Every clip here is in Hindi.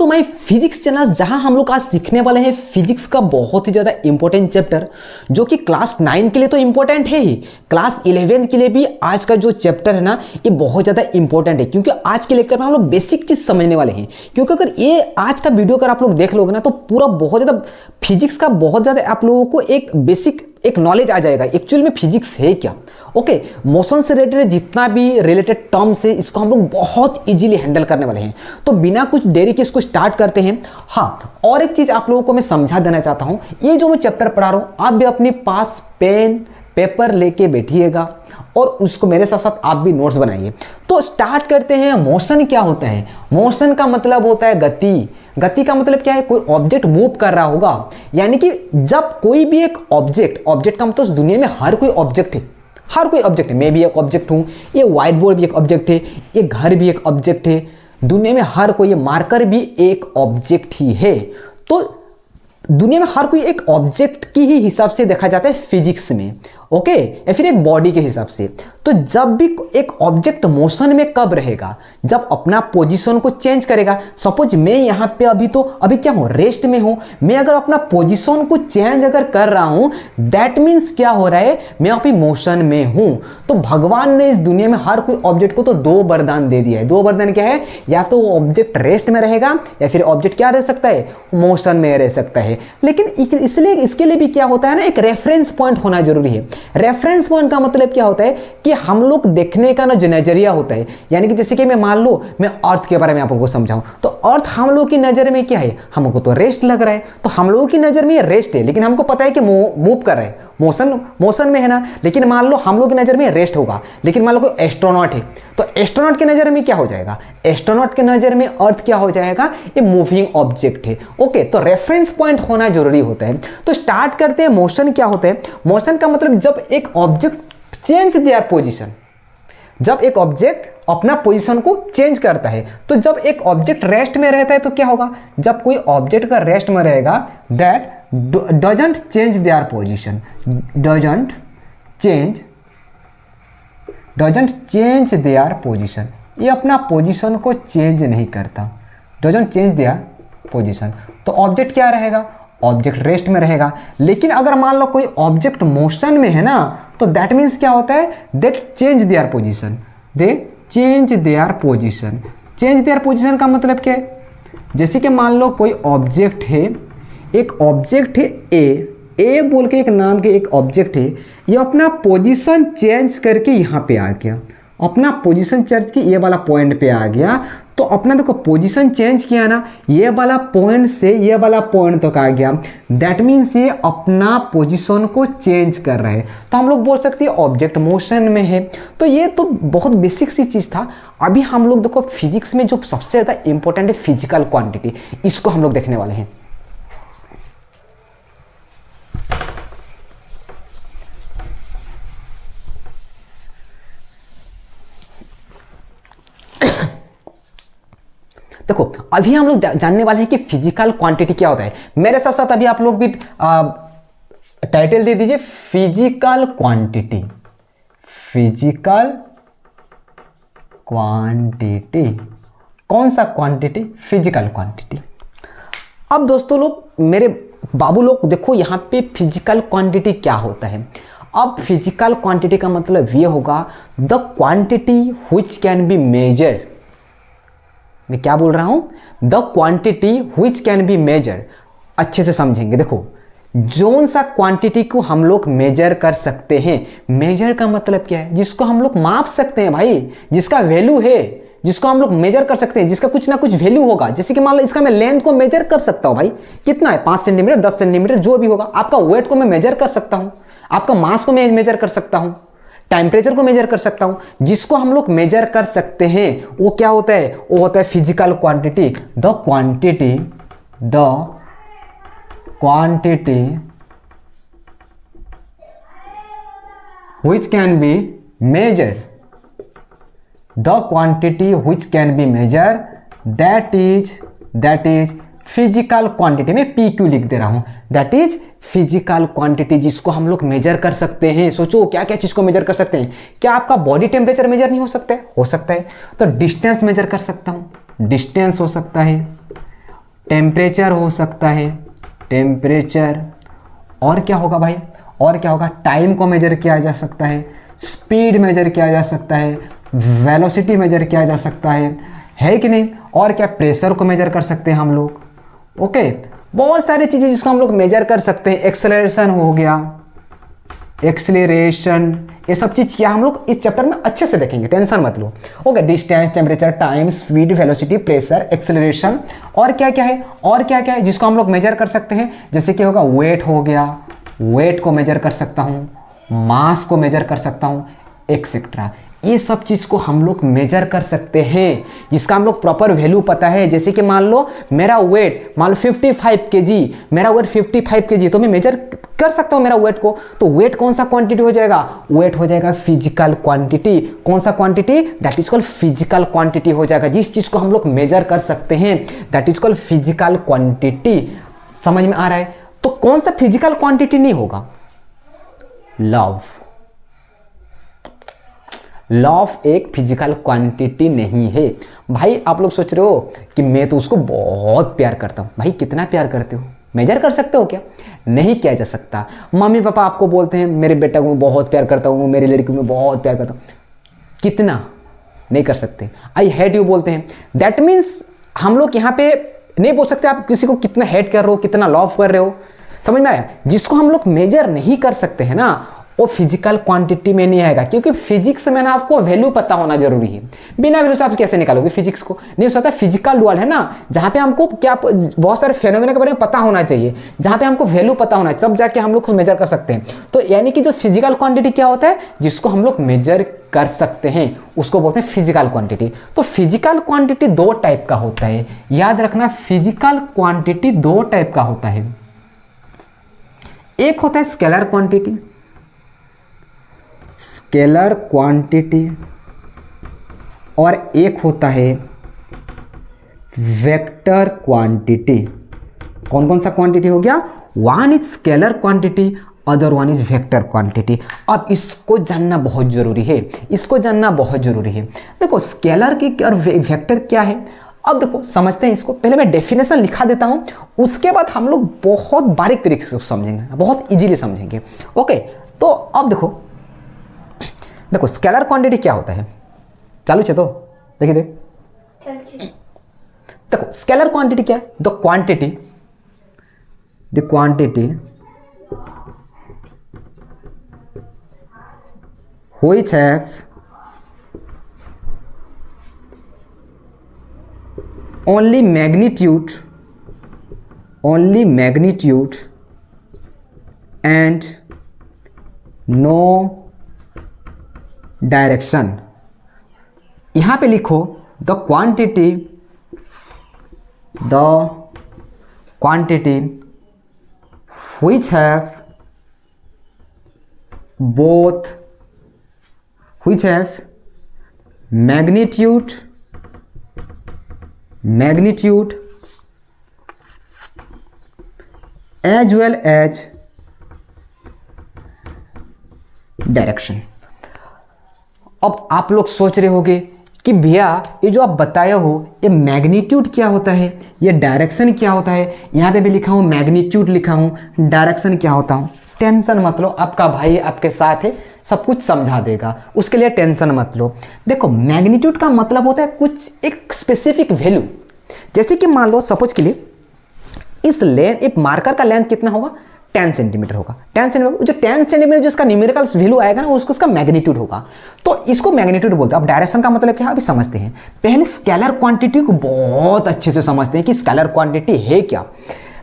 माय फिजिक्स चैनल, जहां हम लोग आज सीखने वाले हैं फिजिक्स का बहुत ही ज़्यादा इंपॉर्टेंट चैप्टर, जो कि क्लास 9 के लिए तो इंपॉर्टेंट है ही, क्लास 11 के लिए भी आज का जो चैप्टर है ना ये बहुत ज़्यादा इंपॉर्टेंट है। क्योंकि आज के लेक्चर में हम लोग बेसिक चीज़ समझने वाले हैं। क्योंकि अगर ये आज का वीडियो अगर आप लोग देख लोगे ना तो पूरा बहुत ज़्यादा फिजिक्स का बहुत ज़्यादा आप लोगों को एक बेसिक एक नॉलेज आ जाएगा एक्चुअल में फिजिक्स है क्या। ओके, मोशन से रिलेटेड जितना भी रिलेटेड टर्म्स है इसको हम लोग बहुत इजीली हैंडल करने वाले हैं। तो बिना कुछ देरी के इसको स्टार्ट करते हैं। हाँ, और एक चीज़ आप लोगों को मैं समझा देना चाहता हूँ, ये जो मैं चैप्टर पढ़ा रहा हूँ आप भी अपने पास पेन पेपर लेके बैठिएगा और उसको मेरे साथ साथ आप भी नोट्स बनाइए। तो स्टार्ट करते हैं। मोशन क्या होता है? मोशन का मतलब होता है गति। गति का मतलब क्या है? कोई ऑब्जेक्ट मूव कर रहा होगा, यानी कि जब कोई भी एक ऑब्जेक्ट का मतलब दुनिया में हर कोई ऑब्जेक्ट है, हर कोई ऑब्जेक्ट है। मैं भी एक ऑब्जेक्ट हूँ, ये व्हाइट बोर्ड भी एक ऑब्जेक्ट है, ये घर भी एक ऑब्जेक्ट है, दुनिया में हर कोई, ये मार्कर भी एक ऑब्जेक्ट ही है। तो दुनिया में हर कोई एक ऑब्जेक्ट की ही हिसाब से देखा जाता है फिजिक्स में। ओके, या फिर एक बॉडी के हिसाब से। तो जब भी एक ऑब्जेक्ट मोशन में कब रहेगा? जब अपना पोजीशन को चेंज करेगा। सपोज मैं यहाँ पे अभी क्या हूँ, रेस्ट में हूँ। मैं अगर अपना पोजीशन को चेंज अगर कर रहा हूँ, दैट मीन्स क्या हो रहा है, मैं अभी मोशन में हूँ। तो भगवान ने इस दुनिया में हर कोई ऑब्जेक्ट को तो दो वरदान दे दिया है। दो वरदान क्या है? या तो वो ऑब्जेक्ट रेस्ट में रहेगा या फिर ऑब्जेक्ट क्या रह सकता है, मोशन में रह सकता है। लेकिन इसलिए इसके लिए भी क्या होता है ना, एक रेफरेंस पॉइंट होना जरूरी है। रेफरेंस पॉइंट का मतलब क्या होता है कि हम लोग देखने का ना जो नजरिया होता है, यानी कि जैसे कि मैं मान लो मैं अर्थ के बारे में आप लोगों को समझाऊं, तो अर्थ हम लोग की नजर में क्या है, हमको तो रेस्ट लग रहा है। तो हम लोगों की नजर में ये रेस्ट है, लेकिन हमको पता है कि मूव कर रहा है, मोशन में है ना। लेकिन मान लो हम लोग की नजर में रेस्ट होगा, लेकिन मान लो कोई एस्ट्रोनॉट है, तो एस्ट्रोनॉट की नजर में क्या हो जाएगा, एस्ट्रोनॉट की नजर में अर्थ क्या हो जाएगा, ये मूविंग ऑब्जेक्ट है। ओके, तो रेफरेंस पॉइंट होना जरूरी होता है। तो स्टार्ट करते हैं। मोशन क्या होता है? मोशन का मतलब जब एक ऑब्जेक्ट चेंज देयर पोजीशन, जब एक ऑब्जेक्ट अपना पोजीशन को चेंज करता है। तो जब एक ऑब्जेक्ट रेस्ट में रहता है तो क्या होगा, जब कोई ऑब्जेक्ट का रेस्ट में रहेगा, that doesn't change their position, doesn't change their position, ये अपना पोजीशन को चेंज नहीं करता, डजंट चेंज देयर पोजीशन। तो ऑब्जेक्ट क्या रहेगा, ऑब्जेक्ट रेस्ट में रहेगा। लेकिन अगर मान लो कोई ऑब्जेक्ट मोशन में है ना, तो दैट मीन्स क्या होता है, that change their position, they change their position. Change their position का मतलब क्या है? जैसे कि मान लो कोई ऑब्जेक्ट है, एक ऑब्जेक्ट है ए बोल के एक नाम के एक ऑब्जेक्ट है, ये अपना पोजीशन चेंज करके यहाँ पे आ गया, अपना पोजीशन चेंज की ये वाला पॉइंट पे आ गया। तो अपना देखो पोजीशन चेंज किया ना, ये वाला पॉइंट से ये वाला पॉइंट तक आ गया, दैट मीन्स ये अपना पोजीशन को चेंज कर रहा है। तो हम लोग बोल सकते हैं ऑब्जेक्ट मोशन में है। तो ये तो बहुत बेसिक सी चीज़ था। अभी हम लोग देखो फिजिक्स में जो सबसे ज़्यादा इंपॉर्टेंट है फिजिकल क्वांटिटी, इसको हम लोग देखने वाले हैं। देखो अभी हम लोग जानने वाले हैं कि फिजिकल क्वांटिटी क्या होता है। मेरे साथ साथ अभी आप लोग भी टाइटल दे दीजिए, फिजिकल क्वांटिटी। फिजिकल क्वांटिटी कौन सा क्वांटिटी? Physical quantity. अब दोस्तों लोग, मेरे बाबू लोग, देखो यहाँ पे फिजिकल क्वांटिटी क्या होता है। अब फिजिकल क्वांटिटी का मतलब ये होगा, the quantity which can be measured. मैं क्या बोल रहा हूं? The quantity which can be measure. अच्छे से समझेंगे। देखो, जोन सा क्वांटिटी को हम लोग मेजर कर सकते हैं। मेजर का मतलब क्या है? जिसको हम लोग माप सकते हैं भाई, जिसका वैल्यू है, जिसको हम लोग मेजर कर सकते हैं, जिसका कुछ ना कुछ वैल्यू होगा। जैसे कि मान लो इसका मैं लेंथ को मेजर कर सकता हूं भाई, कितना है, 5 सेंटीमीटर, 10 सेंटीमीटर, जो भी होगा। आपका वेट को मैं मेजर कर सकता हूं, आपका मास को मैं मेजर कर सकता हूं, टेम्परेचर को मेजर कर सकता हूं। जिसको हम लोग मेजर कर सकते हैं वो क्या होता है? वो होता है physical quantity. The quantity which can be measure, the quantity which can be measure, that is physical quantity. मैं पी क्यू लिख दे रहा हूं, दैट इज फिजिकल क्वांटिटी, जिसको हम लोग मेजर कर सकते हैं। सोचो क्या क्या चीज को मेजर कर सकते हैं। क्या आपका बॉडी टेम्परेचर मेजर नहीं हो सकता है? हो सकता है। तो डिस्टेंस मेजर कर सकता हूं, डिस्टेंस हो सकता है। टेम्परेचर हो सकता है, टेम्परेचर। और क्या होगा भाई, और क्या होगा, टाइम को मेजर किया जा सकता है, स्पीड मेजर किया जा सकता है, वेलोसिटी मेजर किया जा सकता है कि नहीं। और क्या, प्रेशर को मेजर कर सकते हैं हम लोग। ओके, बहुत सारी चीज़ें जिसको हम लोग मेजर कर सकते हैं। एक्सेलरेशन हो गया, एक्सेलरेशन, ये सब चीज़ क्या हम लोग इस चैप्टर में अच्छे से देखेंगे, टेंशन मत लो। Okay, distance, temperature, time, speed, velocity, pressure, acceleration, और क्या क्या है, और क्या क्या है जिसको हम लोग मेजर कर सकते हैं। जैसे कि होगा वेट हो गया, वेट को मेजर कर सकता हूँ, मास को मेजर कर सकता हूँ, एक्सेट्रा। ये सब चीज़ को हम लोग मेजर कर सकते हैं जिसका हम लोग प्रॉपर वैल्यू पता है। जैसे कि मान लो मेरा वेट, मान लो 55 kg, मेरा वेट 55 kg, तो मैं मेजर कर सकता हूँ मेरा वेट को। तो वेट कौन सा क्वांटिटी हो जाएगा, वेट हो जाएगा फिजिकल क्वांटिटी। कौन सा quantity, that is called physical quantity हो जाएगा। जिस चीज़ को हम लोग मेजर कर सकते हैं that is called physical quantity. समझ में आ रहा है। तो कौन सा फिजिकल क्वांटिटी नहीं होगा, लव। लव एक फिजिकल क्वांटिटी नहीं है। भाई आप लोग सोच रहे हो कि मैं तो उसको बहुत प्यार करता हूँ। भाई कितना प्यार करते हो, मेजर कर सकते हो क्या, नहीं किया जा सकता। मम्मी पापा आपको बोलते हैं मेरे बेटा को मैं बहुत प्यार करता हूँ, मेरी लड़की को मैं बहुत प्यार करता हूँ, कितना, नहीं कर सकते। आई हेट यू बोलते हैं, दैट मीन्स हम लोग यहाँ पे नहीं बोल सकते आप किसी को कितना हेट कर रहे हो, कितना लव कर रहे हो। समझ में आया। जिसको हम लोग मेजर नहीं कर सकते हैं ना, वो फिजिकल क्वांटिटी में नहीं आएगा। क्योंकि फिजिक्स में ना आपको वैल्यू पता होना जरूरी है। बिना वैल्यू से आप कैसे निकालोगे फिजिक्स को, नहीं हो सकता। फिजिकल वर्ल्ड है ना, जहाँ पे हमको क्या बहुत सारे फेनोमेना के बारे में पता होना चाहिए, जहाँ पे हमको वैल्यू पता होना है, तब जाके हम लोग खुद मेजर कर सकते हैं। तो यानी कि जो फिजिकल क्वांटिटी क्या होता है, जिसको हम लोग मेजर कर सकते हैं उसको बोलते हैं फिजिकल क्वांटिटी। तो फिजिकल क्वांटिटी दो टाइप का होता है, याद रखना। फिजिकल क्वांटिटी दो टाइप का होता है, एक होता है स्केलर क्वांटिटी, स्केलर क्वांटिटी, और एक होता है वेक्टर क्वांटिटी। कौन कौन सा क्वांटिटी हो गया, one is scalar quantity, other one is vector quantity. अब इसको जानना बहुत जरूरी है, इसको जानना बहुत जरूरी है। देखो स्केलर की और वेक्टर क्या है, अब देखो समझते हैं इसको। पहले मैं डेफिनेशन लिखा देता हूं, उसके बाद हम लोग बहुत बारीक तरीके से समझेंगे, बहुत इजीली समझेंगे। ओके, तो अब देखो स्केलर क्वांटिटी क्या होता है, चालू है तो देखिए देखो स्केलर क्वांटिटी क्या है, the quantity which have only magnitude and no direction. यहां पे लिखो the quantity which have magnitude as well as direction. अब आप लोग सोच रहे होंगे कि भैया ये जो आप बताए हो ये मैग्नीट्यूड क्या होता है, ये डायरेक्शन क्या होता है। यहाँ पे भी लिखा हूँ मैग्नीट्यूड लिखा हूँ, डायरेक्शन क्या होता हूँ। टेंशन मत लो, आपका भाई आपके साथ है, सब कुछ समझा देगा, उसके लिए टेंशन मत लो। देखो मैग्नीट्यूड का मतलब होता है कुछ एक स्पेसिफिक वैल्यू। जैसे कि मान लो सपोज के लिए इस लेंथ, एक मार्कर का लेंथ कितना होगा, 10 सेंटीमीटर होगा। 10 सेंटीमीटर, जो 10 सेंटीमीटर जो इसका न्यूमेरिकल वैल्यू आएगा ना, उसको इसका मैग्नीट्यूड होगा। तो इसको मैग्नीट्यूड बोलते हैं। अब डायरेक्शन का मतलब क्या है अभी समझते हैं। पहले स्केलर क्वांटिटी को बहुत अच्छे से समझते हैं कि स्केलर क्वांटिटी है क्या।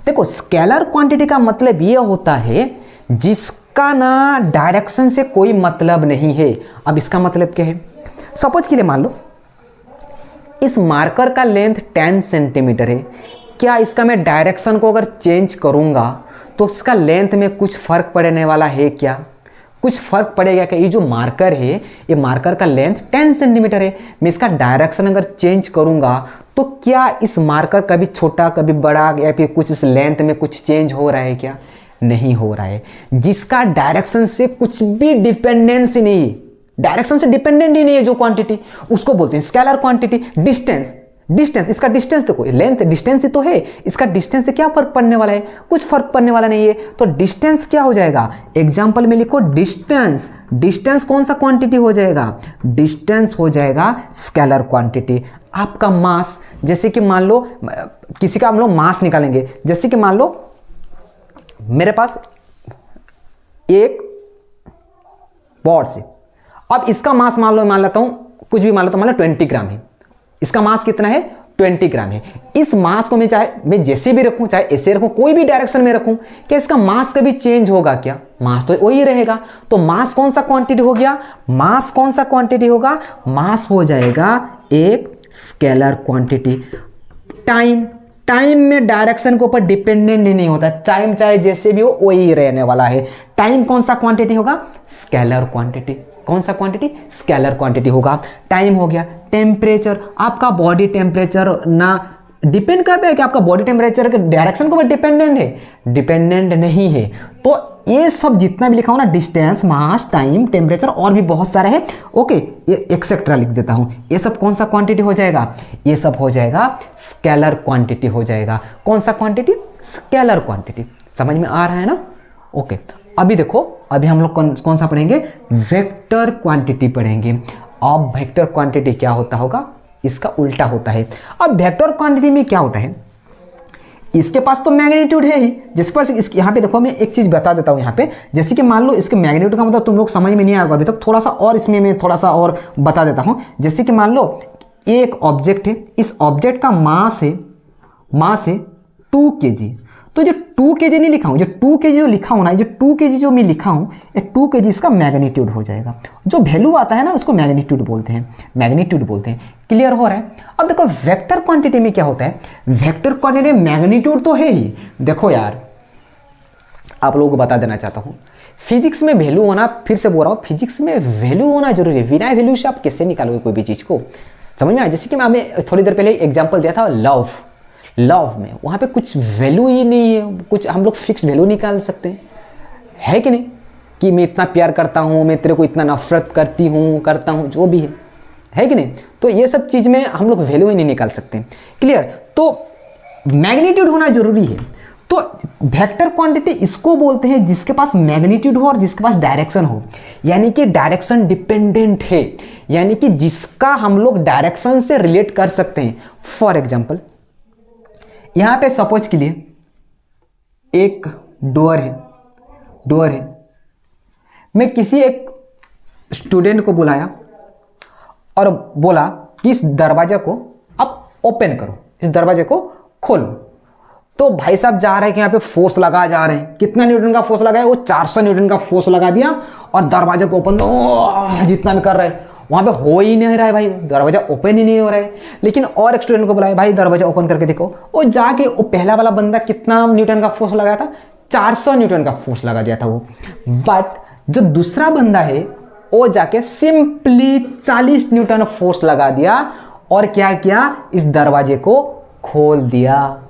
देखो स्केलर क्वांटिटी का मतलब ये होता है जिसका ना डायरेक्शन से कोई मतलब नहीं है। अब इसका मतलब क्या है, सपोज के लिए मान लो इस मार्कर का लेंथ 10 सेंटीमीटर है। क्या इसका मैं डायरेक्शन को अगर चेंज करूंगा तो इसका लेंथ में कुछ फर्क पड़ने वाला है क्या, कुछ फर्क पड़ेगा क्या। ये जो मार्कर है, ये मार्कर का लेंथ 10 सेंटीमीटर है, मैं इसका डायरेक्शन अगर चेंज करूंगा तो क्या इस मार्कर कभी छोटा कभी बड़ा या फिर कुछ इस लेंथ में कुछ चेंज हो रहा है क्या, नहीं हो रहा है। जिसका डायरेक्शन से कुछ भी डिपेंडेंसी नहीं, डायरेक्शन से डिपेंडेंट ही नहीं है जो क्वांटिटी, उसको बोलते हैं स्केलर क्वांटिटी। डिस्टेंस, डिस्टेंस, इसका डिस्टेंस देखो, लेंथ डिस्टेंस ही तो है, इसका डिस्टेंस से क्या फर्क पड़ने वाला है, कुछ फर्क पड़ने वाला नहीं है। तो डिस्टेंस क्या हो जाएगा, एग्जाम्पल में लिखो डिस्टेंस, डिस्टेंस कौन सा क्वांटिटी हो जाएगा, डिस्टेंस हो जाएगा स्केलर क्वांटिटी। आपका मास, जैसे कि मान लो किसी का हम लोग मास निकालेंगे, जैसे कि मान लो मेरे पास एक पॉट से, अब इसका मास मान लेता हूं कुछ भी मान लेता हूं, मान लो 20 ग्राम है, इसका मास कितना है 20 ग्राम है। इस मास को मैं जैसे भी रखूं, चाहे ऐसे रखूं, कोई भी डायरेक्शन में रखूं, क्या इसका मास कभी चेंज होगा क्या, मास तो वही रहेगा। तो मास कौन सा क्वांटिटी हो गया, मास कौन सा क्वांटिटी होगा, मास हो जाएगा एक स्केलर क्वांटिटी। टाइम में डायरेक्शन के ऊपर डिपेंडेंट ही नहीं होता, टाइम चाहे जैसे भी हो वही रहने वाला है। टाइम कौन सा क्वांटिटी होगा, स्केलर क्वांटिटी। कौन सा क्वांटिटी, स्केलर क्वांटिटी होगा। टाइम हो गया। टेम्परेचर, आपका बॉडी टेम्परेचर ना डिपेंड करता है कि आपका बॉडी टेम्परेचर के डायरेक्शन के ऊपर डिपेंडेंट है, डिपेंडेंट नहीं है। तो ये सब जितना भी लिखा हो ना, डिस्टेंस, मास, टाइम, टेम्परेचर और भी बहुत सारे हैं, ओके, ये एक्सेट्रा लिख देता हूं। ये सब कौन सा क्वांटिटी हो जाएगा, ये सब हो जाएगा स्केलर क्वांटिटी हो जाएगा। कौन सा क्वांटिटी, स्केलर क्वांटिटी। समझ में आ रहा है ना, ओके। अभी देखो, अभी हम लोग कौन सा पढ़ेंगे, वेक्टर क्वांटिटी पढ़ेंगे। अब वेक्टर क्वांटिटी क्या होता होगा, इसका उल्टा होता है। अब वेक्टर क्वांटिटी में क्या होता है, इसके पास तो मैग्नीट्यूड है ही, जिसके पास यहाँ पे देखो, मैं एक चीज बता देता हूँ यहाँ पे, जैसे कि मान लो इसके मैग्नीट्यूड का मतलब तुम लोग समझ में नहीं आएगा अभी तक, थोड़ा सा और इसमें मैं थोड़ा सा और बता देता हूँ। जैसे कि मान लो एक ऑब्जेक्ट है, इस ऑब्जेक्ट का मास है 2 kg। तो जो 2 kg नहीं लिखा हूँ, जो 2 kg जो लिखा हूँ ना, जो 2 kg जो मैं लिखा हूँ, ये 2 kg इसका मैग्नीट्यूड हो जाएगा। जो वैल्यू आता है ना, उसको मैग्नीट्यूड बोलते हैं, मैग्नीट्यूड बोलते हैं। क्लियर हो रहा है। अब देखो वेक्टर क्वांटिटी में क्या होता है, वेक्टर क्वांटिटी में मैग्नीट्यूड तो है ही। देखो यार, आप लोगों को बता देना चाहता हूँ, फिजिक्स में वैल्यू होना, फिर से बोल रहा हूँ, फिजिक्स में वैल्यू होना जरूरी है। बिना वैल्यू से आप कैसे निकालोगे कोई भी चीज़ को, समझ में आया। जैसे कि मैं थोड़ी देर पहले एग्जाम्पल दिया था लव में, वहाँ पे कुछ वैल्यू ही नहीं है, कुछ हम लोग फिक्स वैल्यू निकाल सकते हैं, है कि नहीं, कि मैं इतना प्यार करता हूँ, मैं तेरे को इतना नफरत करता हूँ, जो भी है कि नहीं। तो ये सब चीज़ में हम लोग वैल्यू ही नहीं निकाल सकते। क्लियर। तो मैग्नीट्यूड होना जरूरी है। तो वेक्टर क्वांटिटी इसको बोलते हैं जिसके पास मैग्नीट्यूड हो और जिसके पास डायरेक्शन हो, यानी कि डायरेक्शन डिपेंडेंट है, यानी कि जिसका हम लोग डायरेक्शन से रिलेट कर सकते हैं। फॉर एग्जाम्पल, यहां पे सपोज के लिए एक डोर है, मैं किसी एक स्टूडेंट को बुलाया और बोला कि इस दरवाजे को आप ओपन करो, इस दरवाजे को खोलो। तो भाई साहब जा रहे हैं कि यहाँ पे फोर्स लगा जा रहे हैं, कितना न्यूटन का फोर्स लगा है, वो 400 न्यूटन का फोर्स लगा दिया और दरवाजे को ओपन जितना भी कर रहे हैं, वहां पे हो ही नहीं रहा है भाई, दरवाजा ओपन ही नहीं हो रहा है। लेकिन और एक स्टूडेंट को बुलाया, भाई दरवाजा ओपन करके देखो, वो जाके वो पहला वाला बंदा कितना न्यूटन का फोर्स लगाया था, 400 न्यूटन का फोर्स लगा दिया था वो। बट जो दूसरा बंदा है वो जाके सिंपली 40 न्यूटन फोर्स लगा दिया और क्या किया, इस दरवाजे को खोल दिया।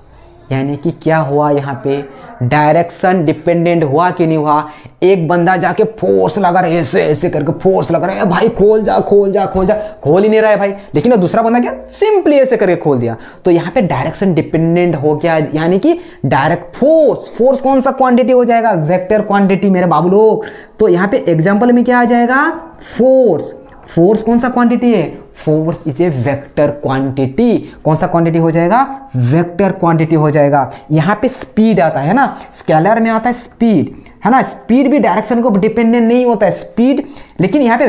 यानी कि क्या हुआ, यहाँ पे डायरेक्शन डिपेंडेंट हुआ कि नहीं हुआ। एक बंदा जाके फोर्स लगा रहा है, ऐसे ऐसे करके फोर्स लगा रहा है, भाई खोल जा, खोल ही नहीं रहा है भाई, लेकिन वो दूसरा बंदा क्या, सिंपली ऐसे करके खोल दिया। तो यहाँ पे डायरेक्शन डिपेंडेंट हो गया, यानी कि डायरेक्ट फोर्स कौन सा क्वांटिटी हो जाएगा, वेक्टर क्वांटिटी मेरे बाबू लोग। तो यहाँ पे एग्जाम्पल में क्या आ जाएगा, फोर्स कौन सा क्वांटिटी है, force is a vector quantity. कौन सा क्वांटिटी हो जाएगा, वेक्टर क्वांटिटी हो जाएगा। यहाँ पे स्पीड आता है ना, स्केलर में आता है स्पीड, है ना, स्पीड भी डायरेक्शन को डिपेंडेंट नहीं होता है स्पीड, लेकिन यहाँ पे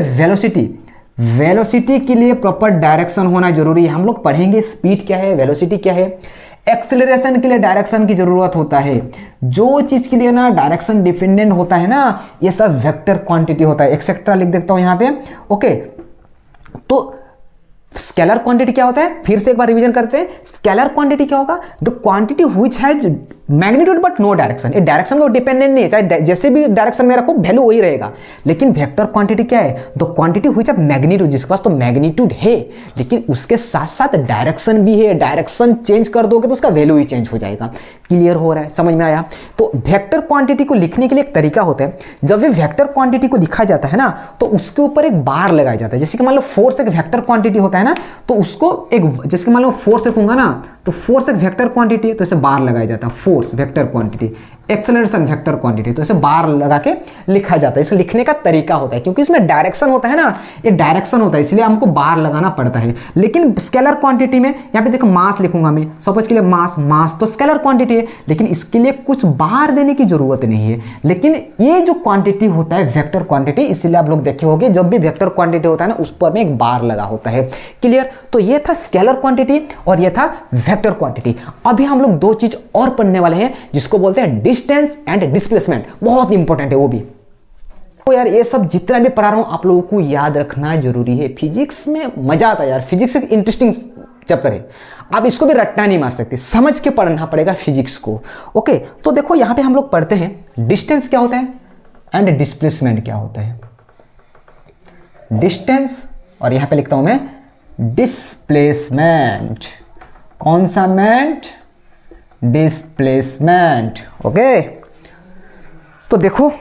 वेलोसिटी के लिए प्रॉपर डायरेक्शन होना जरूरी है। हम लोग पढ़ेंगे स्पीड क्या है, वेलोसिटी क्या है। एक्सेलरेशन के लिए डायरेक्शन की जरूरत होता है। जो चीज के लिए ना डायरेक्शन डिपेंडेंट होता है ना, ये सब वेक्टर क्वांटिटी होता है। एक्सेट्रा लिख देता हूं यहाँ पे, ओके। तो स्केलर क्वांटिटी क्या होता है, फिर से एक बार रिवीजन करते हैं। स्केलर क्वांटिटी क्या होगा, the quantity which has magnitude but no direction, ये डायरेक्शन को डिपेंडेंट नहीं है, चाहे जैसे भी डायरेक्शन में रखो वैल्यू वही रहेगा। लेकिन वेक्टर क्वांटिटी क्या है, द क्वांटिटी हुई जब मैग्नीट्यूड, जिसके पास तो मैग्नीट्यूड है लेकिन उसके साथ साथ डायरेक्शन भी है, डायरेक्शन चेंज कर दोगे तो उसका वैल्यू ही चेंज हो जाएगा। क्लियर हो रहा है, समझ में आया? तो वेक्टर क्वांटिटी को लिखने के लिए एक तरीका होता है, जब भी वेक्टर क्वांटिटी को लिखा जाता है ना तो उसके ऊपर एक बार लगाया जाता है। जैसे कि मान लो फोर्स एक वेक्टर क्वांटिटी होता है ना, तो उसको एक, जैसे कि मान लो फोर्स लिखूंगा ना तो फोर्स एक वेक्टर क्वांटिटी है तो इसे बार लगाया जाता है, force vector quantity, acceleration vector quantity, तो इसे बार लगा के लिखा जाता है। इसे लिखने का तरीका होता है क्योंकि इसमें डायरेक्शन होता है ना, ये डायरेक्शन होता है इसलिए हमको बार लगाना पड़ता है। लेकिन स्केलर क्वांटिटी में यहाँ पे देखो मास लिखूंगा मैं, सपोज के लिए मास तो स्केलर क्वांटिटी है लेकिन इसके लिए कुछ बार देने की जरूरत नहीं है। लेकिन ये जो क्वांटिटी होता है वेक्टर क्वांटिटी, इसीलिए आप लोग देखे होंगे जब भी वेक्टर क्वांटिटी होता है ना उस पर में एक बार लगा होता है। क्लियर? तो ये था स्केलर क्वांटिटी और ये था वेक्टर क्वांटिटी। अभी हम लोग दो चीज और पढ़ने वाले हैं जिसको बोलते हैं डिस्टेंस एंड डिस्प्लेसमेंट, बहुत इंपॉर्टेंट है वो भी। तो यार ये सब जितना भी पढ़ा रहा हूं आप लोगों को याद रखना जरूरी है। फिजिक्स में मजा आता है यार, फिजिक्स एक इंटरेस्टिंग चैप्टर है, आप इसको भी रट्टा नहीं मार सकते, समझ के पढ़ना पड़ेगा फिजिक्स को। ओके, तो देखो यहां पे हम लोग पढ़ते हैं डिस्टेंस क्या होता है एंड डिस्प्लेसमेंट क्या होता है। डिस्टेंस और यहां पे लिखता हूं मैं डिस्प्लेसमेंट। कौन सा मेंट? डिस्प्लेसमेंट। ओके, तो देखो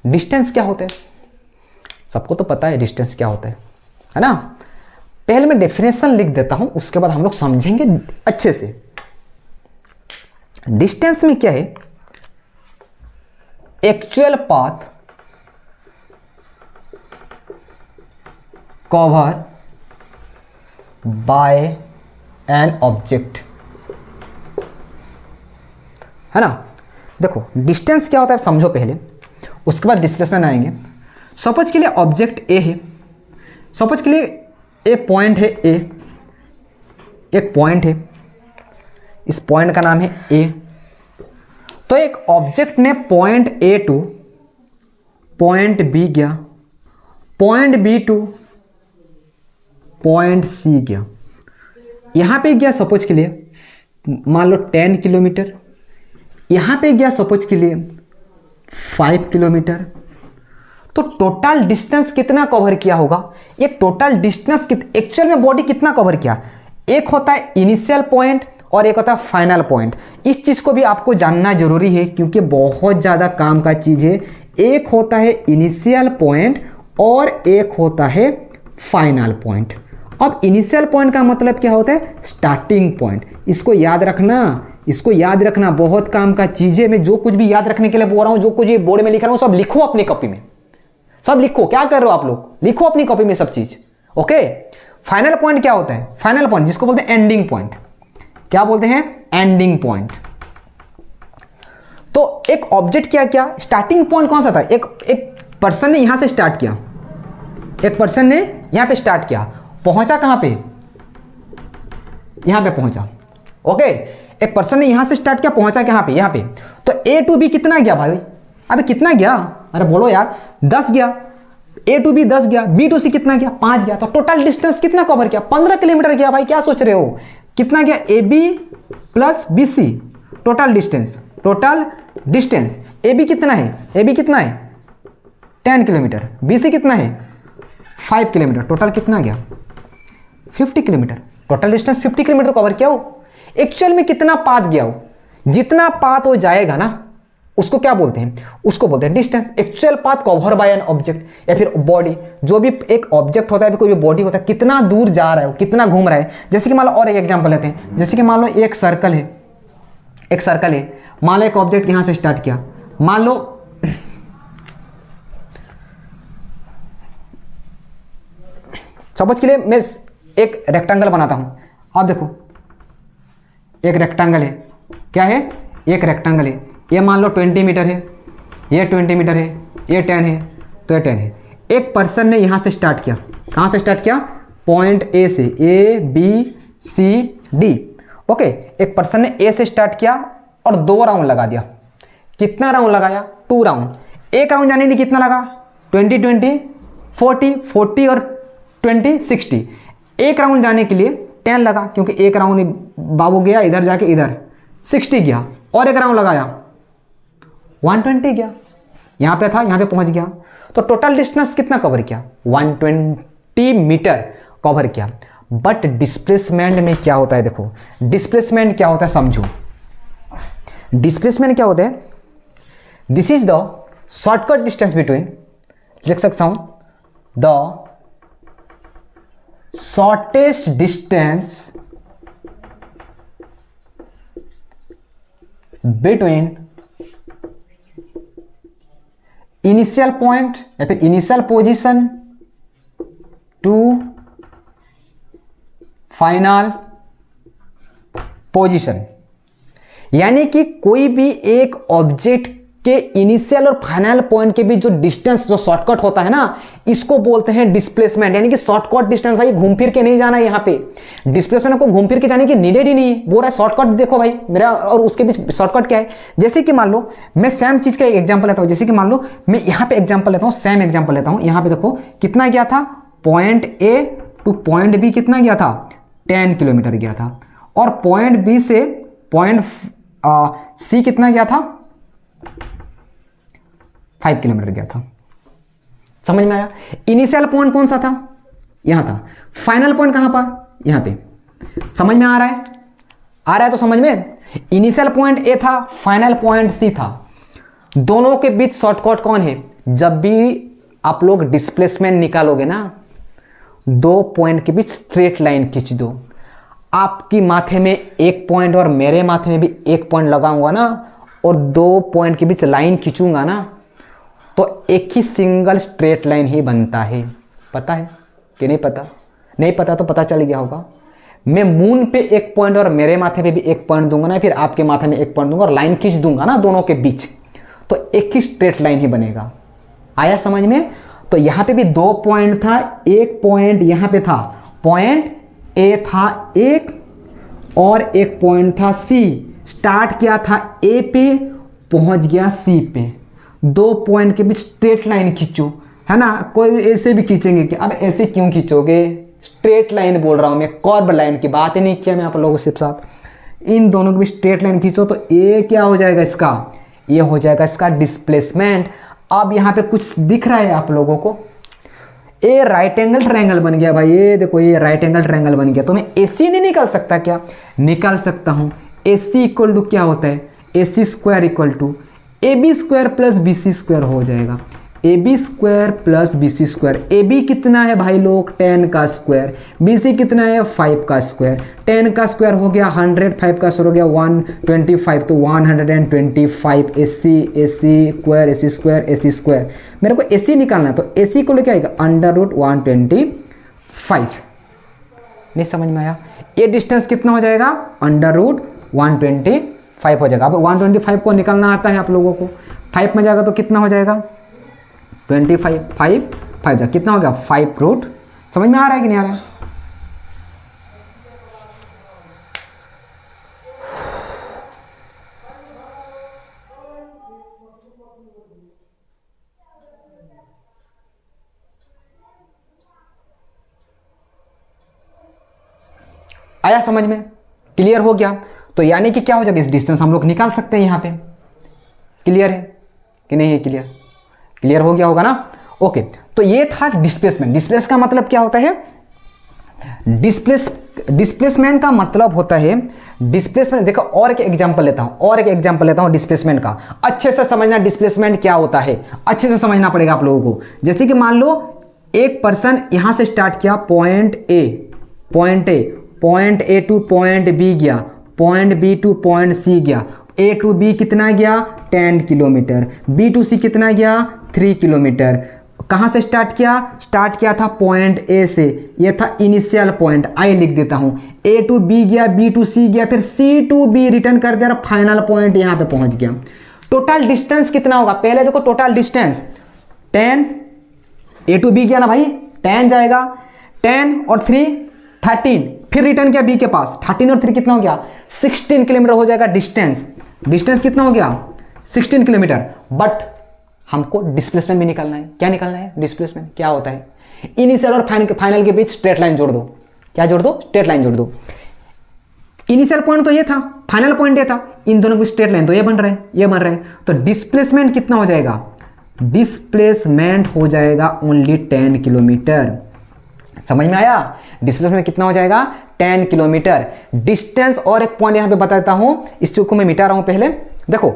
डिस्टेंस क्या होता है, सबको तो पता है डिस्टेंस क्या होता है ना। पहले मैं डेफिनेशन लिख देता हूं, उसके बाद हम लोग समझेंगे अच्छे से। डिस्टेंस में क्या है, actual path cover by an object, है ना। देखो डिस्टेंस क्या होता है समझो पहले, उसके बाद डिस्प्लेसमेंट आएंगे। सपोज के लिए ऑब्जेक्ट ए है, सपोज के लिए एक पॉइंट है ए, एक पॉइंट है, इस पॉइंट का नाम है ए। तो एक ऑब्जेक्ट ने point A to point B गया, point B to point C गया, यहां पे गया सपोज के लिए मान लो 10 किलोमीटर, यहां पे गया सपोज के लिए 5 किलोमीटर। तो टोटल डिस्टेंस कितना कवर किया होगा, ये टोटल डिस्टेंस एक्चुअल में बॉडी कितना कवर किया। एक होता है इनिशियल पॉइंट और एक होता है फाइनल पॉइंट। इस चीज को भी आपको जानना जरूरी है क्योंकि बहुत ज्यादा काम का चीज है। एक होता है इनिशियल पॉइंट और एक होता है फाइनल पॉइंट। अब इनिशियल पॉइंट का मतलब क्या होता है, स्टार्टिंग पॉइंट। इसको याद रखना, इसको याद रखना, बहुत काम का चीज है। मैं जो कुछ भी याद रखने के लिए बोल रहा हूं, जो कुछ ये बोर्ड में लिख रहा हूं सब लिखो अपनी कॉपी में, सब लिखो। क्या कर रहे हो आप लोग, लिखो अपनी कॉपी में सब चीज। ओके, फाइनल पॉइंट क्या होता है, फाइनल पॉइंट जिसको बोलते हैं एंडिंग पॉइंट। क्या बोलते हैं, एंडिंग पॉइंट। तो एक ऑब्जेक्ट क्या क्या, स्टार्टिंग पॉइंट कौन सा था, एक पर्सन ने यहां से स्टार्ट किया, एक पर्सन ने यहां पे स्टार्ट किया, पहुंचा कहां पे, यहां पे पहुंचा। ओके, एक पर्सन ने यहां से स्टार्ट किया, पहुंचा कहां पे, यहां पे। तो ए टू बी कितना गया भाई, अबे कितना गया, अरे बोलो यार, 10 गया। ए टू बी 10 गया, बी टू सी कितना गया, 5 गया। तो टोटल डिस्टेंस कितना कवर किया, 15 किलोमीटर गया भाई। क्या सोच रहे हो, कितना गया, A B plus B C, total distance, total distance. A B कितना है, ए बी कितना है 10 किलोमीटर, बी सी कितना है 5 किलोमीटर, टोटल कितना गया 50 kilometre. Total distance 50 kilometre cover किया हो। एक्चुअल में कितना पाथ गया हो, जितना पाथ हो जाएगा ना उसको क्या बोलते हैं, उसको बोलते हैं distance. Actual path cover by an object या फिर बॉडी, जो भी एक ऑब्जेक्ट होता है, कोई भी बॉडी होता है, कितना दूर जा रहा है, कितना घूम रहा है। जैसे कि मान लो और एक एग्जांपल लेते हैं, जैसे कि मान लो एक सर्कल है, एक सर्कल है, मान लो एक ऑब्जेक्ट यहां से स्टार्ट किया, मान लो सपोज के लिए मैं एक रेक्टेंगल बनाता हूं। आप देखो एक रेक्टेंगल है, क्या है, एक रेक्टेंगल है। ये मान लो 20 मीटर है, ये 20 मीटर है, ये 10 है, तो ये 10 है। एक पर्सन ने यहां से स्टार्ट किया, कहां से स्टार्ट किया, पॉइंट ए से, A B C D. Okay, एक पर्सन ने ए से स्टार्ट किया और 2 राउंड लगा दिया। कितना राउंड लगाया, 2 राउंड। एक राउंड जाने के लिए कितना लगा, 20 20 40 40 और 20 60। एक राउंड जाने के लिए 10 लगा क्योंकि एक राउंड बाबू गया इधर जाके इधर 60 गया, और एक राउंड लगाया 120 गया, यहाँ पे था, यहाँ पे पहुँच गया। तो टोटल डिस्टेंस कितना कवर किया? 120 मीटर कवर किया। बट डिस्प्लेसमेंट में क्या होता है? देखो डिस्प्लेसमेंट क्या होता है, समझो। डिस्प्लेसमेंट क्या होता है? This is the shortcut distance between, लिख सकता हूं, the shortest distance between initial point या फिर initial position to final position. यानी कि कोई भी एक ऑब्जेक्ट के इनिशियल और फाइनल पॉइंट के बीच जो डिस्टेंस, जो शॉर्टकट होता है ना, इसको बोलते हैं डिस्प्लेसमेंट। यानी कि शॉर्टकट डिस्टेंस, भाई घूम फिर के नहीं जाना है यहाँ पे। डिस्प्लेसमेंट को घूम फिर के जाने की नीडेड ही नहीं है, बोल रहा है शॉर्टकट देखो भाई मेरा और उसके बीच शॉर्टकट क्या है। जैसे कि मान लो मैं सेम चीज का एक एग्जाम्पल लेता हूँ, जैसे कि मान लो मैं यहाँ पे एग्जाम्पल लेता हूँ, सेम एग्जाम्पल लेता हूँ। यहाँ पे देखो कितना गया था, point A to point B कितना गया था, 10 किलोमीटर गया था। और पॉइंट बी से पॉइंट सी कितना गया था, 5 किलोमीटर गया था। समझ में आया? इनिशियल पॉइंट कौन सा था? यहां था। फाइनल पॉइंट कहां पर? यहां पे। समझ में आ रहा है? आ रहा है तो समझ में। इनिशियल पॉइंट ए था, फाइनल पॉइंट सी था। दोनों के बीच शॉर्टकट कौन है? जब भी आप लोग डिस्प्लेसमेंट निकालोगे ना, दो पॉइंट के बीच स्ट्रेट लाइन खींच दो। आपकी माथे में एक पॉइंट और मेरे माथे में भी एक पॉइंट लगाऊंगा ना, और दो पॉइंट के बीच लाइन खींचूंगा ना, तो एक ही सिंगल स्ट्रेट लाइन ही बनता है। पता है कि नहीं पता? नहीं पता तो पता चल गया होगा। मैं मून पे एक पॉइंट और मेरे माथे पे भी एक पॉइंट दूंगा ना, फिर आपके माथे में एक पॉइंट दूंगा और लाइन खींच दूंगा ना दोनों के बीच, तो एक ही स्ट्रेट लाइन ही बनेगा। आया समझ में? तो यहां पे भी दो पॉइंट था, एक पॉइंट यहां पे था, पॉइंट ए था एक और एक पॉइंट था सी। स्टार्ट किया था ए पे, पहुंच गया सी पे। दो पॉइंट के बीच स्ट्रेट लाइन खींचो, है ना? कोई ऐसे भी खींचेंगे कि अब ऐसे क्यों खींचोगे? स्ट्रेट लाइन बोल रहा हूं मैं, कर्व लाइन की बात ही नहीं किया मैं आप लोगों से साथ। इन दोनों के बीच स्ट्रेट लाइन खींचो तो ये क्या हो जाएगा इसका? ये हो जाएगा इसका डिस्प्लेसमेंट। अब यहाँ पे कुछ दिख रहा है आप लोगों को, ये राइट एंगल ट्रायंगल बन गया भाई। ये देखो ये राइट एंगल ट्रायंगल बन गया। तो मैं AC नहीं निकाल सकता क्या? निकाल सकता हूँ। AC इक्वल टू क्या होता है? AC square equal to AB square plus BC square हो जाएगा। AB square plus BC square. AB कितना है भाई लोग? 10 का स्क्वायर। BC कितना है? 5 का स्क्वायर। 10 का स्क्वायर हो गया 100, 5 का स्क्वायर हो गया 125, तो 125 AC स्क्वायर। मेरे को AC निकालना है, तो AC को क्या आएगा? √125। नहीं समझ में आया? ये डिस्टेंस कितना हो जाएगा? √125 हो जाएगा। अब 125 को निकालना आता है आप लोगों को। 5 में जाएगा तो कितना हो जाएगा? 25, 5 जा कितना हो गया? 5 समझ में आ रहा है कि नहीं आ रहा है? आया समझ में? क्लियर हो गया? तो यानी कि क्या हो जाएगा? इस डिस्टेंस हम लोग निकाल सकते हैं यहाँ पे। क्लियर है कि नहीं है? क्लियर हो गया होगा ना? ओके, तो ये था डिस्प्लेसमेंट। डिस्प्लेस का मतलब क्या होता है? डिस्प्लेसमेंट का मतलब होता है, डिस्प्लेसमेंट देखो और एक एग्जांपल लेता हूं डिस्प्लेसमेंट का। अच्छे से समझना डिस्प्लेसमेंट क्या होता है, अच्छे से समझना पड़ेगा आप लोगों को। जैसे कि मान लो एक पर्सन यहां से स्टार्ट किया, point A to point B गया, point B to point C गया। ए टू बी कितना गया? 10 किलोमीटर। बी टू सी कितना गया? 3 किलोमीटर। कहाँ से स्टार्ट किया था पॉइंट ए से। ये था इनिशियल पॉइंट, आई लिख देता हूँ। ए टू बी गया, बी टू सी गया, फिर सी टू बी रिटर्न कर दिया, फाइनल पॉइंट यहाँ पे पहुँच गया। टोटल डिस्टेंस कितना होगा? पहले देखो total distance 10, A to B गया ना भाई, 10 जाएगा, 10 और 3 13, फिर रिटर्न किया बी के पास, 13 और 3 कितना हो गया? 16 किलोमीटर हो जाएगा डिस्टेंस कितना हो गया? 16 किलोमीटर। बट हमको डिस्प्लेसमेंट भी निकालना है। क्या निकालना है? डिस्प्लेसमेंट क्या होता है? इनिशियल और फाइनल के बीच स्ट्रेट लाइन जोड़ दो। क्या जोड़ दो? स्ट्रेट लाइन जोड़ दो। इनिशियल पॉइंट तो ये था, फाइनल पॉइंट ये था, इन दोनों की स्ट्रेट लाइन तो ये बन रहा है, ये बन रहा है, तो डिस्प्लेसमेंट कितना हो जाएगा, डिस्प्लेसमेंट हो जाएगा ओनली 10 किलोमीटर। समझ में आया, डिस्प्लेसमेंट कितना हो जाएगा 10 किलोमीटर। डिस्टेंस और एक पॉइंट यहां पे बता देता हूं, इस चीज को मैं मिटा रहा हूं पहले, देखो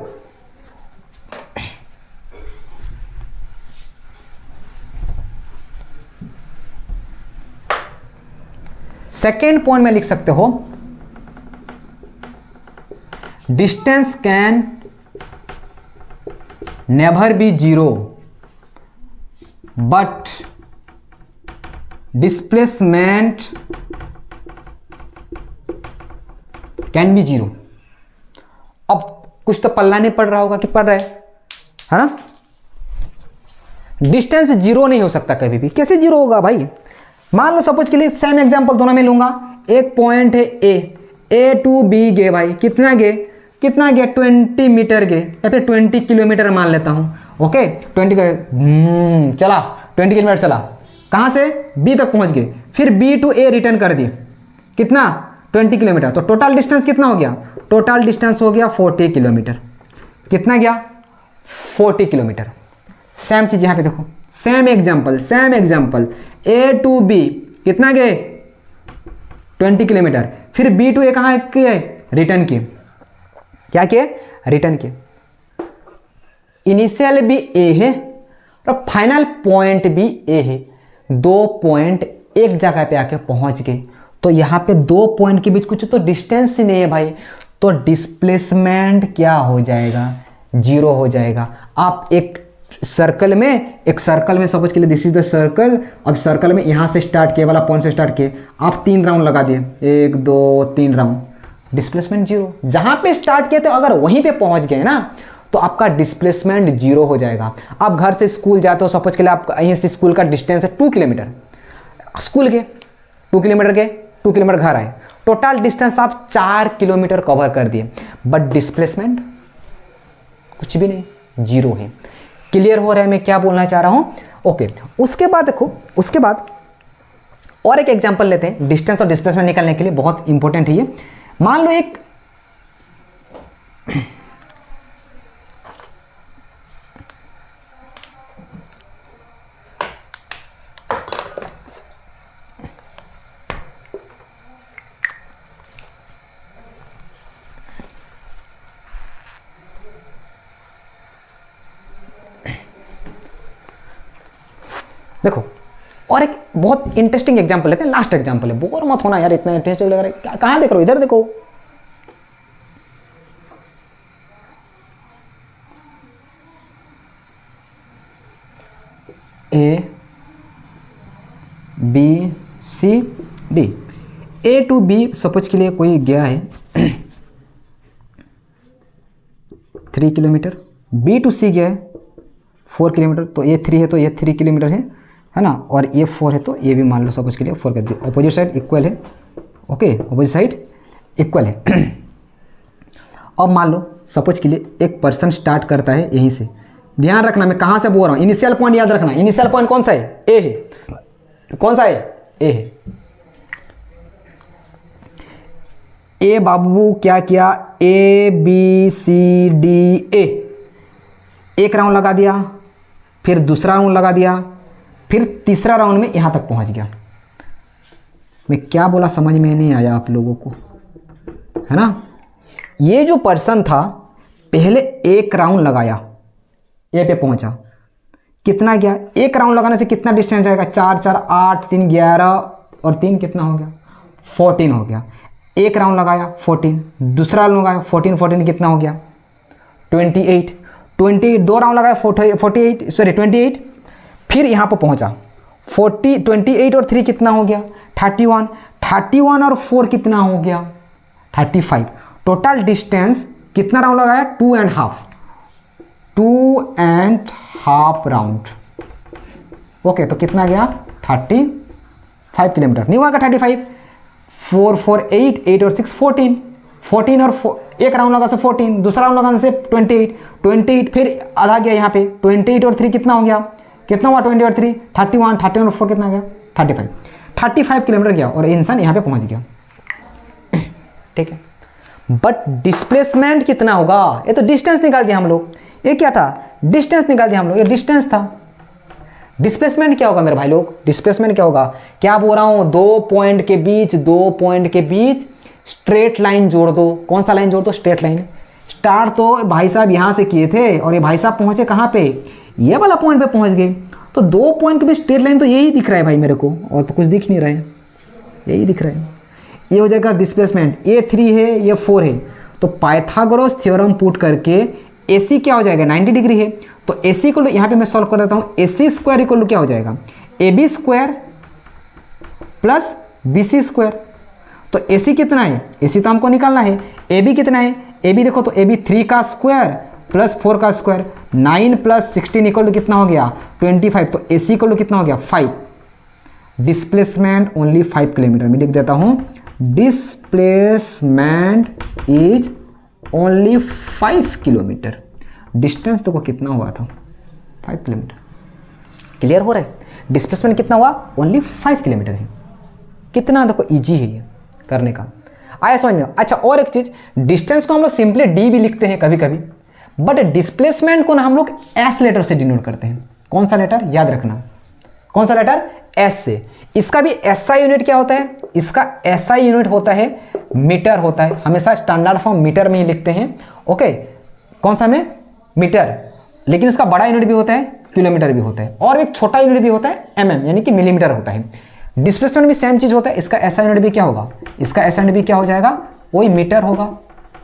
सेकेंड पॉइंट में लिख सकते हो, distance can never be zero but displacement can be zero. अब कुछ तो पल्ला नहीं पड़ रहा होगा कि पड़ रहा है ना, डिस्टेंस जीरो नहीं हो सकता कभी भी। कैसे जीरो होगा भाई, मान लो सपोज के लिए सेम एग्जांपल दोनों में लूंगा, एक पॉइंट है ए टू बी गे भाई, कितना गे 20 मीटर गे, या फिर 20 किलोमीटर मान लेता हूं, ओके 20 चला 20 किलोमीटर चला, कहां से बी तक पहुंच गए, फिर बी टू ए रिटर्न कर दिए, कितना 20 किलोमीटर, तो टोटल डिस्टेंस कितना हो गया, टोटल डिस्टेंस हो गया 40 किलोमीटर। कितना गया 40 किलोमीटर। सेम चीज यहां पे देखो, same example A to B कितना गए 20 किलोमीटर, फिर बी टू ए कहां किए रिटर्न किए, क्या किए रिटर्न किए। इनिशियल भी ए है और फाइनल पॉइंट भी ए है, 2 पॉइंट एक जगह पे आके पहुंच गए, तो यहां पे 2 पॉइंट के बीच कुछ तो डिस्टेंस ही नहीं है भाई, तो डिस्प्लेसमेंट क्या हो जाएगा, जीरो हो जाएगा। आप एक सर्कल में सपोज के लिए दिस इज द सर्कल, अब सर्कल में यहां से स्टार्ट किए वाला पॉइंट से स्टार्ट किए, आप 3 राउंड लगा दिए, 1 2 3 राउंड, डिस्प्लेसमेंट जीरो। जहां पे स्टार्ट किए थे अगर वहीं पे पहुंच गए ना, तो आपका डिस्प्लेसमेंट जीरो हो जाएगा। आप घर से स्कूल जाते हो, सपोज के लिए आप यहीं से स्कूल का डिस्टेंस है 2 किलोमीटर, स्कूल गए 2 किलोमीटर गए, 2 किलोमीटर घर आए, टोटल डिस्टेंस आप 4 किलोमीटर कवर कर दिए, बट डिस्प्लेसमेंट कुछ भी नहीं, जीरो है। क्लियर हो रहा है मैं क्या बोलना चाह रहा हूं, ओके। उसके बाद देखो, उसके बाद और एक एग्जांपल लेते हैं डिस्टेंस और डिस्प्लेसमेंट निकालने के लिए, बहुत इंपॉर्टेंट है ये। मान लो एक देखो, और एक बहुत इंटरेस्टिंग एग्जांपल लेते हैं, लास्ट एग्जांपल है, बोर मत होना यार, इतना इंटरेस्टिंग लग रहा है, कहां देख रहे हो, इधर देखो। A B C D, A to B suppose के लिए कोई गया है 3 किलोमीटर, बी टू सी गया है 4 किलोमीटर, तो ये 3 है तो ये 3 किलोमीटर है ना, और ये 4 है तो ये भी मान लो सपोज के लिए 4 कर दिए, अपोजिट साइड इक्वल है, ओके अपोजिट साइड इक्वल है। अब मान लो सपोज के लिए एक पर्सन स्टार्ट करता है यहीं से, ध्यान रखना मैं कहां से बोल रहा हूं, इनिशियल पॉइंट याद रखना, इनिशियल पॉइंट कौन सा है, ए है, कौन सा है ए है। ए बाबू क्या किया, ए बी सी डी ए, एक राउंड लगा दिया, फिर दूसरा राउंड लगा दिया, फिर तीसरा राउंड में यहां तक पहुंच गया। मैं क्या बोला समझ में नहीं आया आप लोगों को, है ना। ये जो पर्सन था पहले एक राउंड लगाया, ए पे पहुंचा, कितना गया, एक राउंड लगाने से कितना डिस्टेंस जाएगा, 4 4 8 3 11 और 3 कितना हो गया 14 हो गया। एक राउंड लगाया 14, दूसरा राउंड लगाया 14 14 कितना हो गया 28, 2 राउंड लगाया 28, फिर यहाँ पर पहुँचा 28 और 3 कितना हो गया 31 और 4 कितना हो गया 35। टोटल डिस्टेंस कितना राउंड लगाया 2.5 राउंड, ओके। तो कितना गया 35 किलोमीटर, नहीं हुआ 35, 4 4 8 और 6 14 और 4 एक राउंड लगा से 14, दूसरा राउंड लगाने से 28 फिर आधा गया यहाँ पे 28 और 3 कितना हो गया, कितना हुआ 20 और 3 31 और 4 कितना गया 35 किलोमीटर गया और इंसान यहाँ पे पहुँच गया। ठीक है। बट डिस्प्लेसमेंट कितना होगा, ये तो डिस्टेंस निकाल दिया हम लोग, ये क्या था, डिस्टेंस निकाल दिया हम लोग, ये डिस्टेंस था। डिस्प्लेसमेंट क्या होगा मेरे भाई लोग, डिस्प्लेसमेंट क्या होगा, क्या बोल रहा हूं, दो पॉइंट के बीच स्ट्रेट लाइन जोड़ दो। कौन सा लाइन जोड़ दो, स्ट्रेट लाइन। स्टार्ट तो भाई साहब यहां से किए थे और ये भाई साहब पहुंचे कहां पे, ये वाला पॉइंट पे पहुंच गए। तो दो पॉइंट के बीच स्ट्रेट लाइन तो यही दिख रहा है भाई मेरे को, और तो कुछ दिख नहीं रहा है, यही दिख रहा है। ये हो जाएगा डिस्प्लेसमेंट, ये 3 है ये 4 है। तो पाइथागोरस थ्योरम पुट करके AC क्या हो जाएगा, 90 डिग्री है। तो AC को यहाँ पे मैं सॉल्व कर देता हूँ, AC स्क्वायर इक्वल टू क्या हो जाएगा, AB square plus BC square. तो AC कितना है, AC तो हमको निकालना है। AB कितना है, AB देखो तो AB 3 का स्क्वायर प्लस 4 का स्क्वायर, 9 प्लस 16 इक्वल टू कितना हो गया, 25। तो AC इक्वल टू कितना हो गया, 5। Displacement only 5 kilometre. मैं लिख देता हूँ, displacement is only 5 kilometre. Distance देखो कितना हुआ था, 5 किलोमीटर। क्लियर हो रहा है, डिस्प्लेसमेंट कितना हुआ, ओनली 5 किलोमीटर है। कितना देखो इजी है ये करने का, आया समझ में। अच्छा और एक चीज, डिस्टेंस को हम लोग सिंपली डी भी लिखते हैं कभी कभी, बट डिस्प्लेसमेंट को ना हम लोग एस लेटर से डिनोट करते हैं। कौन सा लेटर, याद रखना, कौन सा लेटर, एस से। इसका भी एसआई यूनिट क्या होता है, इसका एसआई यूनिट होता है मीटर होता है, हमेशा स्टैंडर्ड फॉर्म मीटर में ही लिखते हैं। ओके, कौन सा में, मीटर। लेकिन इसका बड़ा यूनिट भी होता है, किलोमीटर भी होता है, और एक छोटा यूनिट भी होता है, mm यानी कि मिलीमीटर होता है। डिस्प्लेसमेंट भी सेम चीज होता है, इसका एसआई यूनिट भी क्या होगा, इसका एसआई यूनिट भी क्या हो जाएगा, वही मीटर होगा,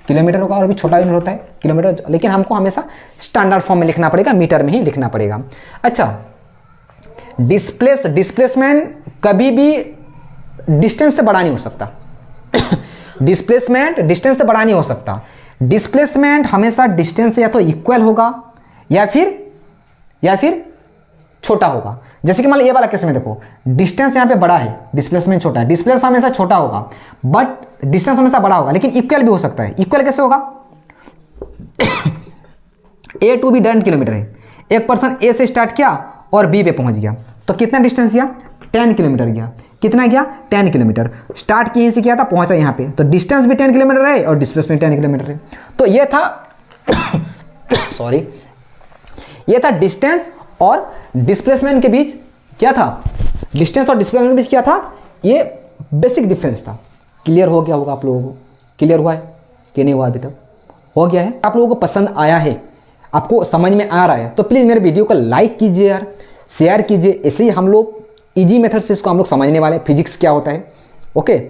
किलोमीटर होगा, और भी छोटा यूनिट होता है किलोमीटर। लेकिन हमको हमेशा स्टैंडर्ड फॉर्म में लिखना पड़ेगा, मीटर में ही लिखना पड़ेगा। अच्छा, डिस्प्लेसमेंट कभी भी डिस्टेंस से बड़ा नहीं हो सकता। डिस्प्लेसमेंट डिस्टेंस से बड़ा नहीं हो सकता। डिस्प्लेसमेंट हमेशा डिस्टेंस से या तो इक्वल होगा या फिर छोटा होगा। जैसे कि मान लो ये वाला केस में देखो, डिस्टेंस यहाँ पे बड़ा है, डिस्प्लेसमेंट छोटा है। डिस्प्लेस हमेशा छोटा होगा बट डिस्टेंस हमेशा बड़ा होगा, लेकिन इक्वल भी हो सकता है। इक्वल कैसे होगा, A to B 10 किलोमीटर है, एक पर्सन A से स्टार्ट किया और B पे पहुंच गया, तो कितना डिस्टेंस गया, 10 किलोमीटर गया। कितना गया, 10 किलोमीटर। स्टार्ट यहीं से किया था, पहुंचा यहाँ पे, तो डिस्टेंस भी 10 किलोमीटर है और डिस्प्लेसमेंट 10 किलोमीटर है। तो ये था सॉरी, ये था डिस्टेंस और डिस्प्लेसमेंट के बीच क्या था, डिस्टेंस और डिस्प्लेसमेंट के बीच क्या था, ये बेसिक डिफरेंस था। क्लियर हो गया होगा आप लोगों को, क्लियर हुआ है कि नहीं हुआ, अभी तक हो गया है। आप लोगों को पसंद आया है, आपको समझ में आ रहा है, तो प्लीज़ मेरे वीडियो को लाइक कीजिए यार, शेयर कीजिए। ऐसे ही हम लोग इजी मेथड से इसको हम लोग समझने वाले हैं, फिजिक्स क्या होता है। ओके,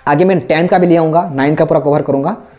आगे मैं 10 का भी ले आऊँगा, 9 का पूरा कवर करूँगा।